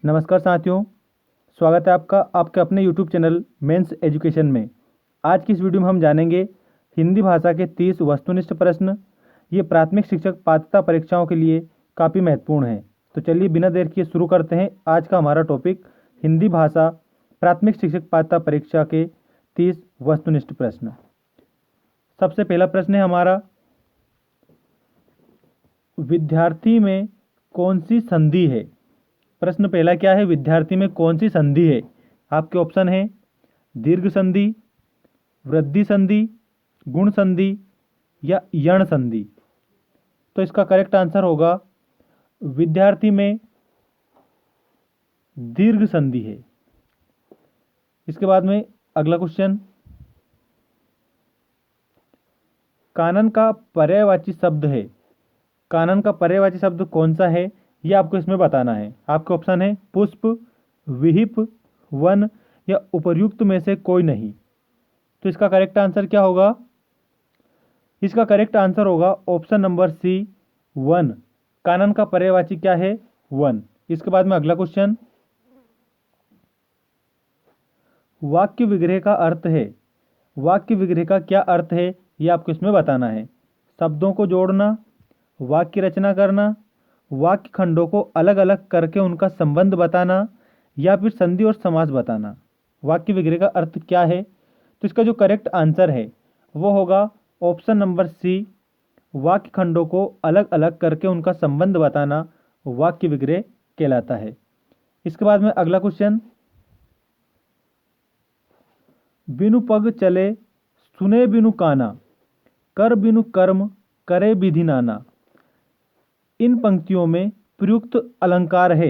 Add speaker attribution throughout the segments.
Speaker 1: नमस्कार साथियों, स्वागत है आपका आपके अपने यूट्यूब चैनल मेंस एजुकेशन में। आज की इस वीडियो में हम जानेंगे हिंदी भाषा के 30 वस्तुनिष्ठ प्रश्न। ये प्राथमिक शिक्षक पात्रता परीक्षाओं के लिए काफ़ी महत्वपूर्ण हैं। तो चलिए बिना देर किए शुरू करते हैं आज का हमारा टॉपिक, हिंदी भाषा प्राथमिक शिक्षक पात्रता परीक्षा के 30 वस्तुनिष्ठ प्रश्न। सबसे पहला प्रश्न है हमारा, विद्यार्थी में कौन सी संधि है। प्रश्न पहला क्या है, विद्यार्थी में कौन सी संधि है। आपके ऑप्शन है दीर्घ संधि, वृद्धि संधि, गुण संधि या यण संधि। तो इसका करेक्ट आंसर होगा विद्यार्थी में दीर्घ संधि है। इसके बाद में अगला क्वेश्चन, कानन का पर्यायवाची शब्द है। कानन का पर्यायवाची शब्द कौन सा है, यह आपको इसमें बताना है। आपके ऑप्शन है पुष्प, विहिप, वन या उपर्युक्त में से कोई नहीं। तो इसका करेक्ट आंसर क्या होगा। इसका करेक्ट आंसर होगा ऑप्शन नंबर सी, वन। कानन का पर्यायवाची क्या है, वन। इसके बाद में अगला क्वेश्चन, वाक्य विग्रह का अर्थ है। वाक्य विग्रह का क्या अर्थ है, यह आपको इसमें बताना है। शब्दों को जोड़ना, वाक्य रचना करना, वाक्य खंडों को अलग अलग करके उनका संबंध बताना या फिर संधि और समास बताना। वाक्य विग्रह का अर्थ क्या है, तो इसका जो करेक्ट आंसर है वो होगा ऑप्शन नंबर सी, वाक्य खंडों को अलग अलग करके उनका संबंध बताना वाक्य विग्रह कहलाता है। इसके बाद में अगला क्वेश्चन, बिनु पग चले सुने बिनु काना, कर बिनु कर्म करे विधि नाना। इन पंक्तियों में प्रयुक्त अलंकार है।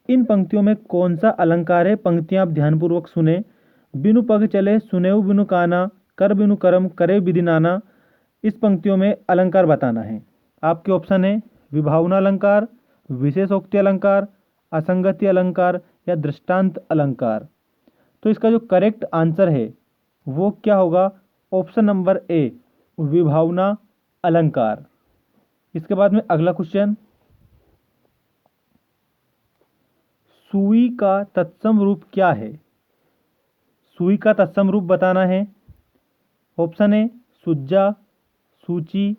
Speaker 1: इन पंक्तियों में कौन सा अलंकार है, पंक्तियां आप ध्यानपूर्वक सुने। बिनु पग चले सुनेऊ बिनु काना, कर बिनु कर्म करे विधि नाना। इस पंक्तियों में अलंकार बताना है। आपके ऑप्शन है विभावना अलंकार, विशेषोक्ति अलंकार, असंगति अलंकार या दृष्टांत अलंकार। तो इसका जो करेक्ट आंसर है वो क्या होगा, ऑप्शन नंबर ए, विभावना अलंकार। इसके बाद में अगला क्वेश्चन, सुई का तत्सम रूप क्या है। सुई का तत्सम रूप बताना है। ऑप्शन है सुज्जा, सूची,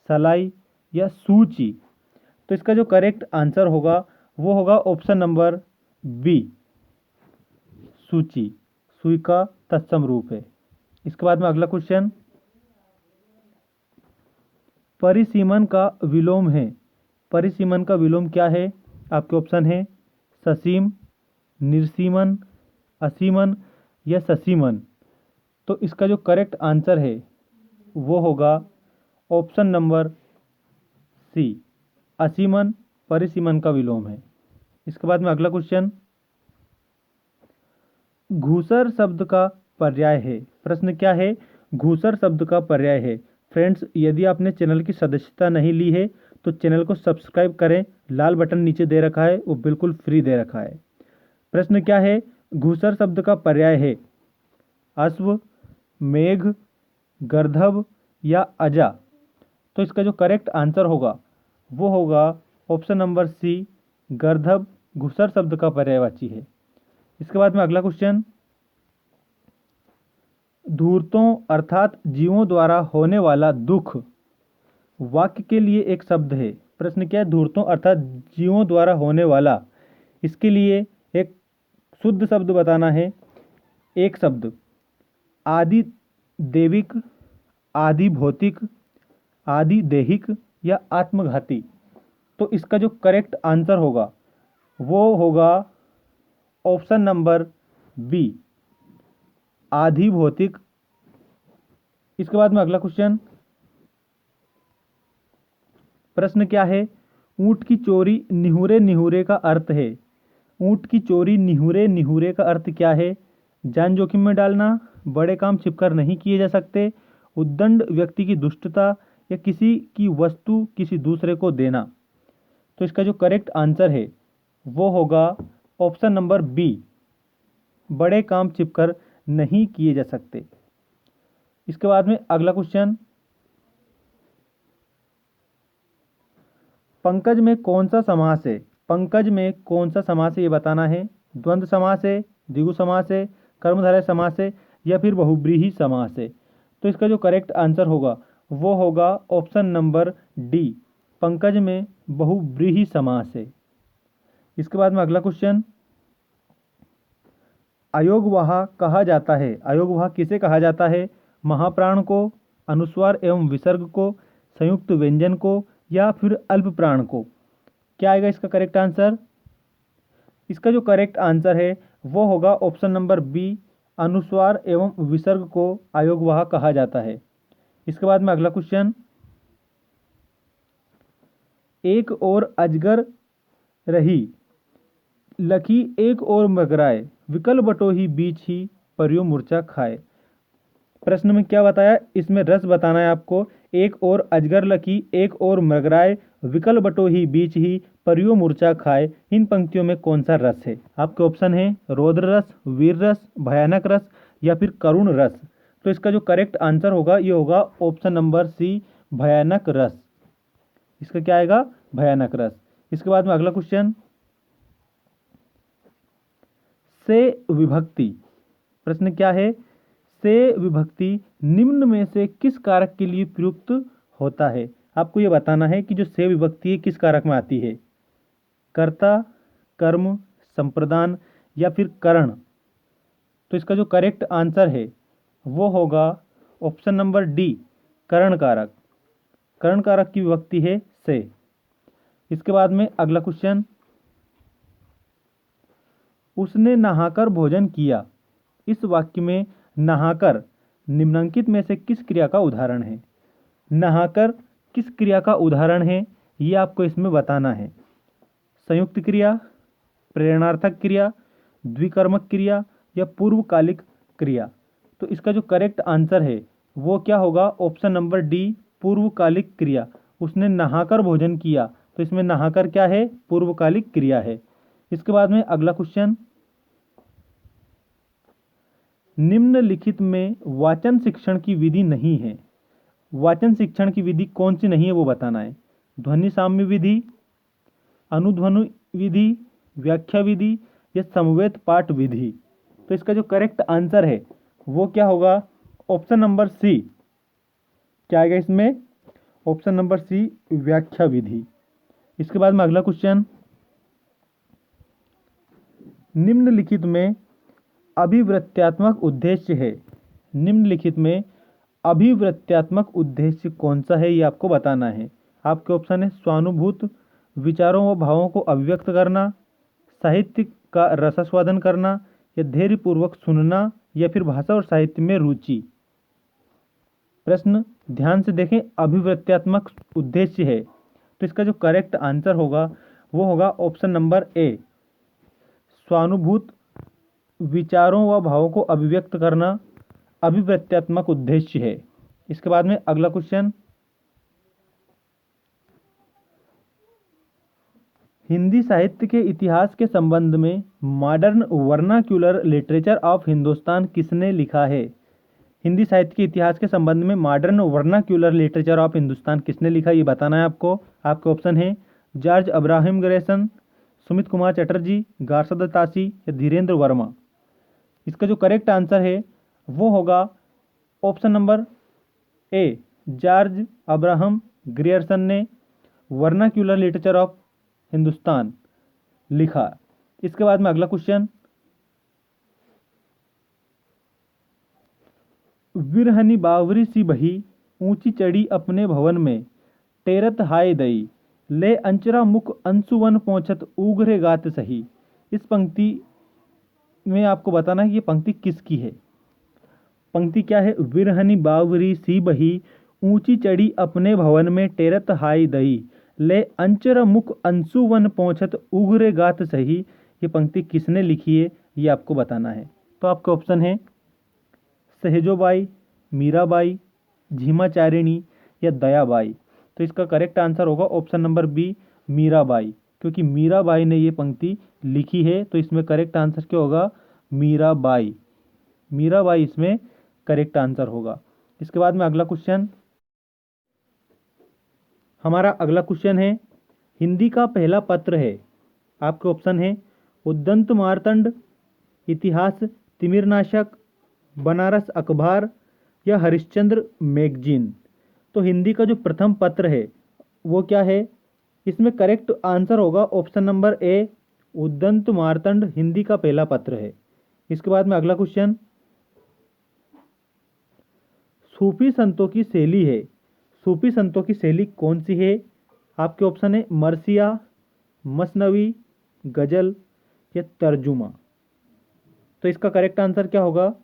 Speaker 1: सलाई या सूची। तो इसका जो करेक्ट आंसर होगा वो होगा ऑप्शन नंबर बी, सूची। सुई का तत्सम रूप है। इसके बाद में अगला क्वेश्चन, परिसीमन का विलोम है। परिसीमन का विलोम क्या है। आपके ऑप्शन है ससीम, निर्सीमन, असीमन या ससीमन। तो इसका जो करेक्ट आंसर है वो होगा ऑप्शन नंबर सी, असीमन परिसीमन का विलोम है। इसके बाद में अगला क्वेश्चन, घूसर शब्द का पर्याय है। प्रश्न क्या है, घूसर शब्द का पर्याय है। फ्रेंड्स, यदि आपने चैनल की सदस्यता नहीं ली है तो चैनल को सब्सक्राइब करें। लाल बटन नीचे दे रखा है, वो बिल्कुल फ्री दे रखा है। प्रश्न क्या है, घूसर शब्द का पर्याय है अश्व, मेघ, गर्दभ या अजा। तो इसका जो करेक्ट आंसर होगा वो होगा ऑप्शन नंबर सी, गर्दभ घुसर शब्द का पर्यायवाची है। इसके बाद में अगला क्वेश्चन, धूर्तों अर्थात जीवों द्वारा होने वाला दुख वाक्य के लिए एक शब्द है। प्रश्न क्या है, धूर्तों अर्थात जीवों द्वारा होने वाला, इसके लिए एक शुद्ध शब्द बताना है। एक शब्द आदि देविक, आदि भौतिक, आदि देहिक या आत्मघाती। तो इसका जो करेक्ट आंसर होगा वो होगा ऑप्शन नंबर बी, आधि भौतिक। इसके बाद में अगला क्वेश्चन, प्रश्न क्या है, ऊंट की चोरी निहुरे निहुरे का अर्थ है। ऊंट की चोरी निहुरे निहुरे का अर्थ क्या है। जान जोखिम में डालना, बड़े काम छिपकर नहीं किए जा सकते, उद्दंड व्यक्ति की दुष्टता या किसी की वस्तु किसी दूसरे को देना। तो इसका जो करेक्ट आंसर है वो होगा ऑप्शन नंबर बी, बड़े काम छिपकर नहीं किए जा सकते। इसके बाद में अगला क्वेश्चन, पंकज में कौन सा समास है। पंकज में कौन सा समास है ये बताना है। द्वंद्व समास है, द्विगु समास है, कर्मधारय समास है या फिर बहुब्रीहि समास है। तो इसका जो करेक्ट आंसर होगा वो होगा ऑप्शन नंबर डी, पंकज में बहुब्रीहि समास है। इसके बाद में अगला क्वेश्चन, अयोगवाह कहा जाता है। अयोगवाह किसे कहा जाता है? महाप्राण को, अनुस्वार एवं विसर्ग को, संयुक्त व्यंजन को या फिर अल्प प्राण को। क्या आएगा इसका करेक्ट आंसर? इसका जो करेक्ट आंसर है वो होगा ऑप्शन नंबर बी, अनुस्वार एवं विसर्ग को अयोगवाह कहा जाता है। इसके बाद में अगला क्वेश्चन, एक और अजगर रही लखी एक और मगराए, विकल बटोही बीच ही परियो मूर्छा खाए। प्रश्न में क्या बताया, इसमें रस बताना है आपको। एक और अजगर लकी एक और मगराए, विकल बटोही बीच ही परियो मूर्छा खाए, इन पंक्तियों में कौन सा रस है? आपके ऑप्शन है रौद्र रस, वीर रस, भयानक रस या फिर करुण रस। तो इसका जो करेक्ट आंसर होगा ये होगा ऑप्शन नंबर सी, भयानक रस। इसका क्या आएगा? भयानक रस। इसके बाद में अगला क्वेश्चन, से विभक्ति। प्रश्न क्या है? से विभक्ति निम्न में से किस कारक के लिए प्रयुक्त होता है? आपको यह बताना है कि जो से विभक्ति है किस कारक में आती है। कर्ता, कर्म, संप्रदान या फिर करण। तो इसका जो करेक्ट आंसर है वो होगा ऑप्शन नंबर डी, करण कारक। करण कारक की विभक्ति है से। इसके बाद में अगला क्वेश्चन, उसने नहाकर भोजन किया। इस वाक्य में नहाकर निम्नलिखित में से किस क्रिया का उदाहरण है? नहाकर किस क्रिया का उदाहरण है ये आपको इसमें बताना है। संयुक्त क्रिया, प्रेरणार्थक क्रिया, द्विकर्मक क्रिया या पूर्वकालिक क्रिया। तो इसका जो करेक्ट आंसर है वो क्या होगा? ऑप्शन नंबर डी, पूर्वकालिक क्रिया। उसने नहाकर भोजन किया, तो इसमें नहाकर क्या है? पूर्वकालिक क्रिया है। इसके बाद में अगला क्वेश्चन, निम्नलिखित में वाचन शिक्षण की विधि नहीं है। वाचन शिक्षण की विधि कौन सी नहीं है वो बताना है। ध्वनि साम्य विधि, अनुध्वनि विधि, व्याख्या विधि या समवेत पाठ विधि। तो इसका जो करेक्ट आंसर है वो क्या होगा? Option number C. क्या आएगा इसमें? ऑप्शन नंबर सी, व्याख्या विधि। इसके बाद में अगला क्वेश्चन, निम्नलिखित में अभिवृत्त्यात्मक उद्देश्य है। निम्नलिखित में अभिवृत्त्यात्मक उद्देश्य कौन सा है ये आपको बताना है। आपके ऑप्शन है स्वानुभूत, विचारों व भावों को अभिव्यक्त करना, साहित्य का रसास्वादन करना या धैर्यपूर्वक सुनना या फिर भाषा और साहित्य में रुचि। प्रश्न ध्यान से देखें, अभिवृत्त्यात्मक उद्देश्य है तो इसका जो करेक्ट आंसर होगा वो होगा ऑप्शन नंबर ए, स्वानुभूत, विचारों व भावों को अभिव्यक्त करना अभिवृत्त्यात्मक उद्देश्य है। इसके बाद में अगला क्वेश्चन, हिंदी साहित्य के इतिहास के संबंध में modern vernacular literature of Hindustan किसने लिखा है? हिंदी साहित्य के इतिहास के संबंध में modern vernacular literature of Hindustan किसने लिखा ये बताना है आपको। आपके ऑप्शन है George Abraham Grierson, Sumit Kumar Chatterjee, Garcin de Tassy या धीरेन्द्र वर्मा। इसका जो करेक्ट आंसर है वो होगा ऑप्शन नंबर ए, जॉर्ज अब्राहम ग्रियर्सन ने वर्नाक्यूलर लिटरेचर ऑफ हिंदुस्तान लिखा। इसके बाद में अगला क्वेश्चन, विरहनी बावरी सी बही, ऊंची चढ़ी अपने भवन में, टेरत हाय दई, ले अंचरा मुख अंशुवन पहुंचत उगरे गात सही। इस पंक्ति में आपको बताना है कि ये पंक्ति किसकी है। पंक्ति क्या है? विरहनी बावरी सी बही, ऊंची चढ़ी अपने भवन में, टेरत हाय दई, ले अंचर मुख अंशुवन पहुंचत उगरे गात सही। ये पंक्ति किसने लिखी है ये आपको बताना है। तो आपके ऑप्शन है सहेजोबाई, मीराबाई, झीमाचारिणी या दयाबाई। तो इसका करेक्ट आंसर होगा ऑप्शन नंबर बी, मीराबाई, क्योंकि मीराबाई ने ये पंक्ति लिखी है। तो इसमें करेक्ट आंसर क्या होगा? मीराबाई। मीराबाई इसमें करेक्ट आंसर होगा। इसके बाद में अगला क्वेश्चन, हमारा अगला क्वेश्चन है, हिंदी का पहला पत्र है आपके ऑप्शन है उद्दंत मार्तंड, इतिहास तिमिरनाशक, बनारस अखबार या हरिश्चंद्र मैगजीन। तो हिंदी का जो प्रथम पत्र है वो क्या है? इसमें करेक्ट आंसर होगा option number a, Udant Martand Hindi का पहला पत्र है। इसके बाद में अगला क्वेश्चन, सूफी संतों की शैली है, सूफी संतों की शैली कौन सी है? आपके ऑप्शन है मरसिया, मसनवी, गजल या तर्जुमा। तो इसका करेक्ट आंसर क्या होगा?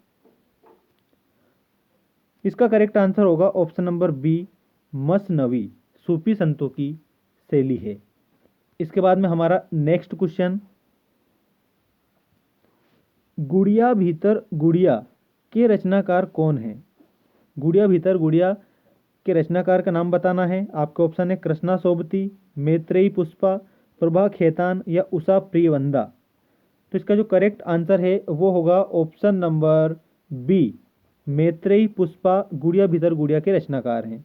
Speaker 1: इसका करेक्ट आंसर होगा ऑप्शन नंबर बी, मसनवी सूफी संतों की शैली है। इसके बाद में हमारा नेक्स्ट क्वेश्चन, गुड़िया भीतर गुड़िया के रचनाकार कौन है? गुड़िया भीतर गुड़िया के रचनाकार का नाम बताना है। आपके ऑप्शन है कृष्णा सोबती, मैत्रेयी पुष्पा, प्रभा खेतान या उषा प्रियवंदा। तो इसका जो करेक्ट आंसर है वो होगा option number B, Maitreyi Pushpa Gudiya Bhitar गुड़िया के रचनाकार हैं।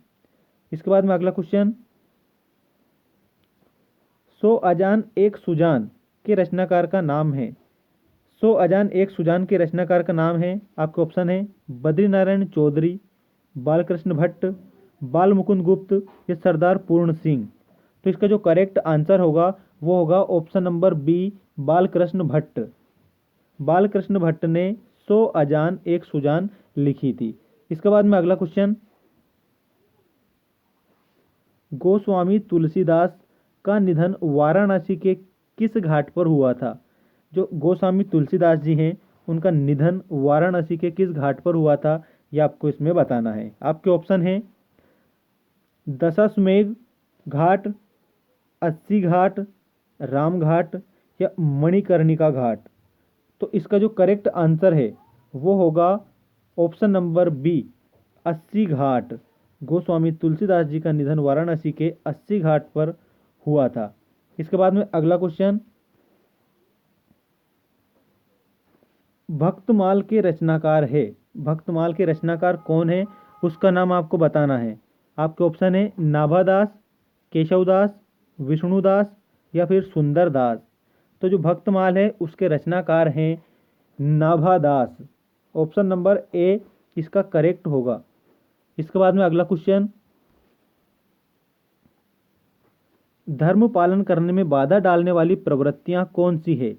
Speaker 1: इसके बाद में अगला क्वेश्चन, सो अजान एक सुजान के रचनाकार का नाम है। सो अजान एक सुजान के रचनाकार का नाम है। आपके ऑप्शन है बद्रीनारायण चौधरी, बालकृष्ण भट्ट, बाल मुकुंद गुप्त या सरदार पूर्ण सिंह। तो इसका जो करेक्ट आंसर होगा वो होगा option number B, Balkrishna Bhatt. Balkrishna Bhatt ने सो अजान एक सुजान लिखी थी। इसके बाद में अगला क्वेश्चन, गोस्वामी तुलसीदास का निधन वाराणसी के किस घाट पर हुआ था? जो गोस्वामी तुलसीदास जी हैं उनका निधन वाराणसी के किस घाट पर हुआ था, यह आपको इसमें बताना है। आपके ऑप्शन हैं दशाश्वमेध घाट, अस्सी घाट, राम घाट या मणिकर्णिका घाट। तो इसका जो करेक्ट आंसर है वो होगा ऑप्शन नंबर बी, अस्सी घाट। गोस्वामी तुलसीदास जी का निधन वाराणसी के अस्सी घाट पर हुआ था। इसके बाद में अगला क्वेश्चन, भक्तमाल के रचनाकार है, भक्तमाल के रचनाकार कौन है उसका नाम आपको बताना है। आपके ऑप्शन है नाभादास, केशवदास, विष्णुदास या फिर सुंदरदास। तो जो भक्तमाल है उसके रचनाकार हैं नाभादास। ऑप्शन नंबर ए इसका करेक्ट होगा। इसके बाद में अगला क्वेश्चन, धर्म पालन करने में बाधा डालने वाली प्रवृत्तियां कौन सी है?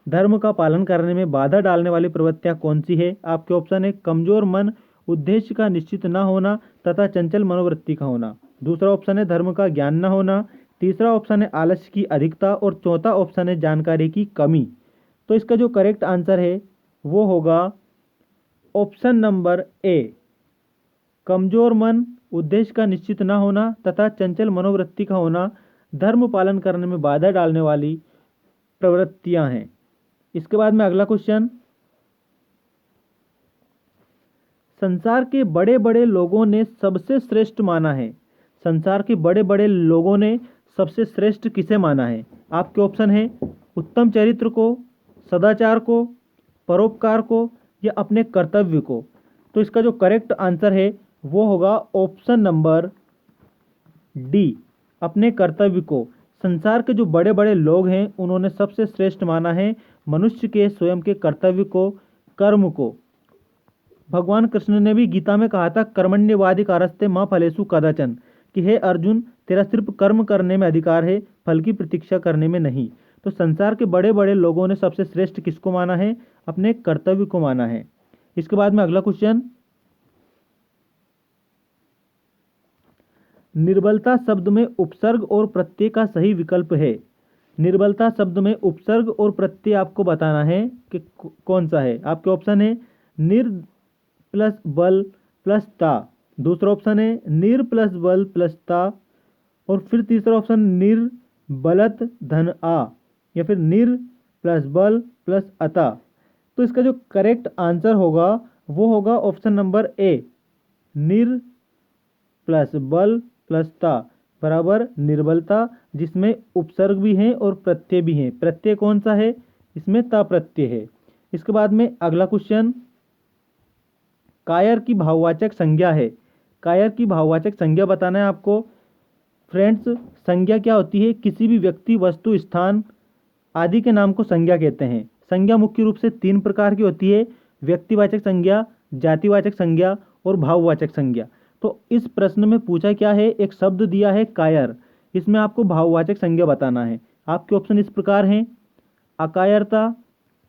Speaker 1: धर्म का पालन करने में बाधा डालने वाली प्रवृत्तियां कौन सी है? आपके ऑप्शन है कमजोर मन, उद्देश्य का निश्चित न होना तथा चंचल मनोवृत्ति का होना। दूसरा ऑप्शन है धर्म का ज्ञान न होना। तीसरा ऑप्शन है आलस्य की अधिकता और चौथा ऑप्शन है जानकारी की कमी। तो इसका जो करेक्ट आंसर है वो होगा ऑप्शन नंबर ए, कमजोर मन, उद्देश्य का निश्चित न होना तथा चंचल मनोवृत्ति का होना धर्म पालन करने में बाधा डालने वाली प्रवृत्तियां हैं। इसके बाद में अगला क्वेश्चन, संसार के बड़े बड़े लोगों ने सबसे श्रेष्ठ माना है, संसार के बड़े बड़े लोगों ने सबसे श्रेष्ठ किसे माना है? आपके ऑप्शन है उत्तम चरित्र को, सदाचार को, परोपकार को या अपने कर्तव्य को। तो इसका जो करेक्ट आंसर है वो होगा ऑप्शन नंबर डी, अपने कर्तव्य को। संसार के जो बड़े बड़े लोग हैं उन्होंने सबसे श्रेष्ठ माना है मनुष्य के स्वयं के कर्तव्य को, कर्म को। भगवान कृष्ण ने भी गीता में कहा था कर्मण्येवाधिकारस्ते मा फलेषु कदाचन, कि हे अर्जुन तेरा सिर्फ कर्म करने में अधिकार है, फल की प्रतीक्षा करने में नहीं। तो संसार के बड़े बड़े लोगों ने सबसे श्रेष्ठ किसको माना है? अपने कर्तव्य को माना है। इसके बाद में अगला क्वेश्चन, निर्बलता शब्द में उपसर्ग और प्रत्यय का सही विकल्प है। निर्बलता शब्द में उपसर्ग और प्रत्यय आपको बताना है कि कौन सा है। आपके ऑप्शन है निर प्लस बल प्लस ता, दूसरा ऑप्शन है निर प्लस बल प्लस ता, और फिर तीसरा ऑप्शन निर बलत धन आ, या फिर निर प्लस बल प्लस अता। तो इसका जो करेक्ट आंसर होगा वो होगा ऑप्शन नंबर ए, निर प्लस बल प्लस ता बराबर निर्बलता, जिसमें उपसर्ग भी हैं और प्रत्यय भी हैं। प्रत्यय कौन सा है? इसमें ता प्रत्यय है। इसके बाद में अगला क्वेश्चन, कायर की भाववाचक संज्ञा है। कायर की भाववाचक संज्ञा बताना है आपको। फ्रेंड्स, संज्ञा क्या होती है? किसी भी व्यक्ति, वस्तु, स्थान आदि के नाम को संज्ञा कहते हैं। संज्ञा मुख्य रूप से 3 प्रकार की होती है, व्यक्तिवाचक संज्ञा, जातिवाचक संज्ञा और भाववाचक संज्ञा। तो इस प्रश्न में पूछा क्या है, एक शब्द दिया है कायर, इसमें आपको भाववाचक संज्ञा बताना है। आपके ऑप्शन इस प्रकार हैं, अकायरता,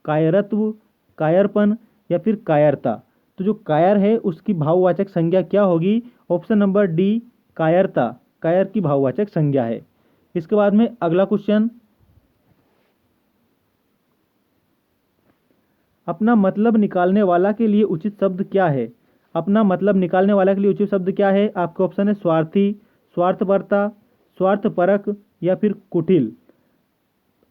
Speaker 1: कायरत्व, कायरपन या फिर कायरता। तो जो कायर है उसकी भाववाचक संज्ञा क्या होगी, ऑप्शन नंबर डी कायरता, कायर की भाववाचक संज्ञा है। इसके बाद में अगला क्वेश्चन, अपना मतलब निकालने वाला के लिए उचित शब्द क्या है। अपना मतलब निकालने वाला के लिए उचित शब्द क्या है, आपके ऑप्शन है स्वार्थी, स्वार्थपरता, स्वार्थपरक या फिर कुटिल।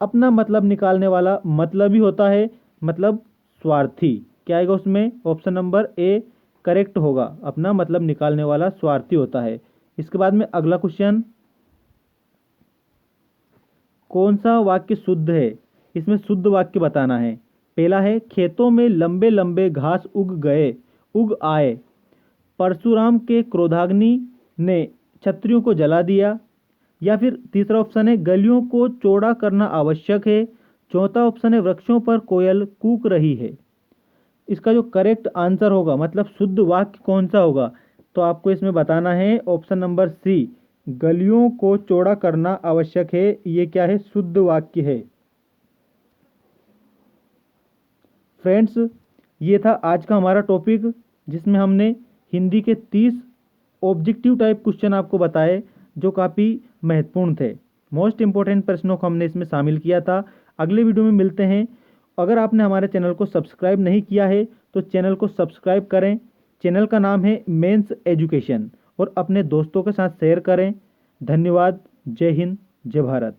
Speaker 1: अपना मतलब निकालने वाला मतलब ही होता है, मतलब स्वार्थी। क्या आएगा उसमें, ऑप्शन नंबर ए करेक्ट होगा, अपना मतलब निकालने वाला स्वार्थी होता है। इसके बाद में अगला क्वेश्चन, कौन सा वाक्य शुद्ध है, इसमें शुद्ध वाक्य बताना है। पहला है, खेतों में लंबे लंबे घास उग आए, परशुराम के क्रोधाग्नि ने क्षत्रियों को जला दिया। या फिर तीसरा ऑप्शन है, गलियों को चौड़ा करना आवश्यक है। चौथा ऑप्शन है, वृक्षों पर कोयल कूक रही है। इसका जो करेक्ट आंसर होगा, मतलब शुद्ध वाक्य कौन सा होगा, तो आपको इसमें बताना है ऑप्शन नंबर सी, गलियों को चौड़ा करना आवश्यक है। ये क्या है, शुद्ध वाक्य है। फ्रेंड्स, ये था आज का हमारा टॉपिक, जिसमें हमने हिंदी के 30 ऑब्जेक्टिव टाइप क्वेश्चन आपको बताए, जो काफ़ी महत्वपूर्ण थे। मोस्ट इंपॉर्टेंट प्रश्नों को हमने इसमें शामिल किया था। अगले वीडियो में मिलते हैं। अगर आपने हमारे चैनल को सब्सक्राइब नहीं किया है तो चैनल को सब्सक्राइब करें। चैनल का नाम है मेंस एजुकेशन, और अपने दोस्तों के साथ शेयर करें। धन्यवाद। जय हिंद, जय भारत।